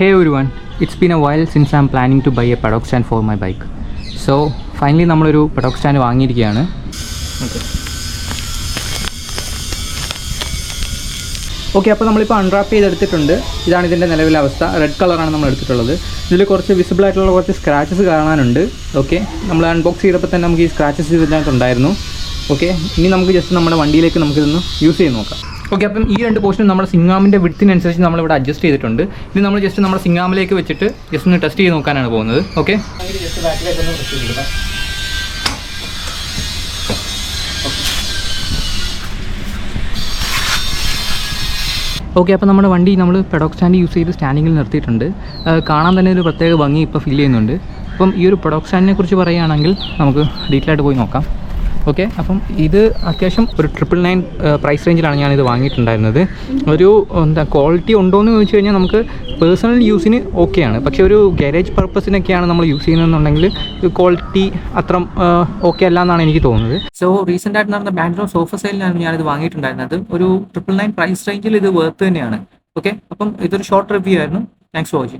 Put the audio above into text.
Hey everyone, it's been a while since I'm planning to buy a paddock stand for my bike. So finally നമ്മളൊരു paddock stand വാങ്ങിയിരിക്കുകയാണ്. Okay, അപ്പോൾ നമ്മളിപ്പോൾ unwrap ചെയ്തെടുത്തിട്ടുണ്ട്. ഇതാണ് ഇതിൻ്റെ നിലവിലെ അവസ്ഥ. റെഡ് കളറാണ് നമ്മൾ എടുത്തിട്ടുള്ളത്. ഇതിൽ കുറച്ച് വിസിബിൾ ആയിട്ടുള്ള കുറച്ച് സ്ക്രാച്ചസ് കാണാനുണ്ട്. ഓക്കെ, നമ്മൾ അൺബോക്സ് ചെയ്തപ്പോൾ തന്നെ നമുക്ക് ഈ സ്ക്രാച്ചസ് ഇതിനകത്തുണ്ടായിരുന്നു. ഓക്കെ, ഇനി നമുക്ക് ജസ്റ്റ് നമ്മുടെ വണ്ടിയിലേക്ക് നമുക്കിതൊന്ന് യൂസ് ചെയ്ത് നോക്കാം. ഓക്കെ, അപ്പം ഈ രണ്ട് പോർഷൻ നമ്മുടെ സിംഗാമിൻ്റെ വിഡ്ത്തിനനുസരിച്ച് നമ്മളിവിടെ അഡ്ജസ്റ്റ് ചെയ്തിട്ടുണ്ട്. ഇനി നമ്മൾ ജസ്റ്റ് നമ്മുടെ സിംഗാമിലേക്ക് വെച്ചിട്ട് ജസ്റ്റ് ഒന്ന് ടെസ്റ്റ് ചെയ്ത് നോക്കാനാണ് പോകുന്നത്. ഓക്കെ, ജസ്റ്റ് ബാക്കിലേക്കൊന്ന് ടെസ്റ്റ് ചെയ്തിടാം. ഓക്കെ, അപ്പോൾ നമ്മുടെ വണ്ടി നമ്മൾ പെഡോക്ക് സ്റ്റാൻഡ് യൂസ് ചെയ്ത് സ്റ്റാൻഡിങ്ങിൽ നിർത്തിയിട്ടുണ്ട്. കാണാൻ തന്നെ ഒരു പ്രത്യേക ഭംഗി ഇപ്പോൾ ഫീൽ ചെയ്യുന്നുണ്ട്. അപ്പം ഈ ഒരു പെഡോക്ക് സ്റ്റാൻഡിനെ കുറിച്ച് പറയുകയാണെങ്കിൽ നമുക്ക് ഡീറ്റെയിൽ ആയിട്ട് പോയി നോക്കാം. ഓക്കെ, അപ്പം ഇത് അത്യാവശ്യം ഒരു 999 പ്രൈസ് റേഞ്ചിലാണ് ഞാനിത് വാങ്ങിയിട്ടുണ്ടായിരുന്നത്. ഒരു ക്വാളിറ്റി ഉണ്ടോ എന്ന് ചോദിച്ചു കഴിഞ്ഞാൽ നമുക്ക് പേഴ്സണൽ യൂസിന് ഓക്കെയാണ്. പക്ഷേ ഒരു ഗാരേജ് പർപ്പസിനൊക്കെയാണ് നമ്മൾ യൂസ് ചെയ്യുന്നതെന്നുണ്ടെങ്കിൽ ക്വാളിറ്റി അത്ര ഓക്കെ അല്ല എന്നാണ് എനിക്ക് തോന്നുന്നത്. സോ റീസെൻ്റ് ആയിട്ട് നടന്ന ബാംഗ്ലൂർ സോഫ സെയിലാണ് ഞാനിത് വാങ്ങിയിട്ടുണ്ടായിരുന്നത്. ഒരു 999 പ്രൈസ് റേഞ്ചിൽ ഇത് വർത്ത് തന്നെയാണ്. ഓക്കെ, അപ്പം ഇതൊരു ഷോർട്ട് റിവ്യൂ ആയിരുന്നു. Thanks for watching.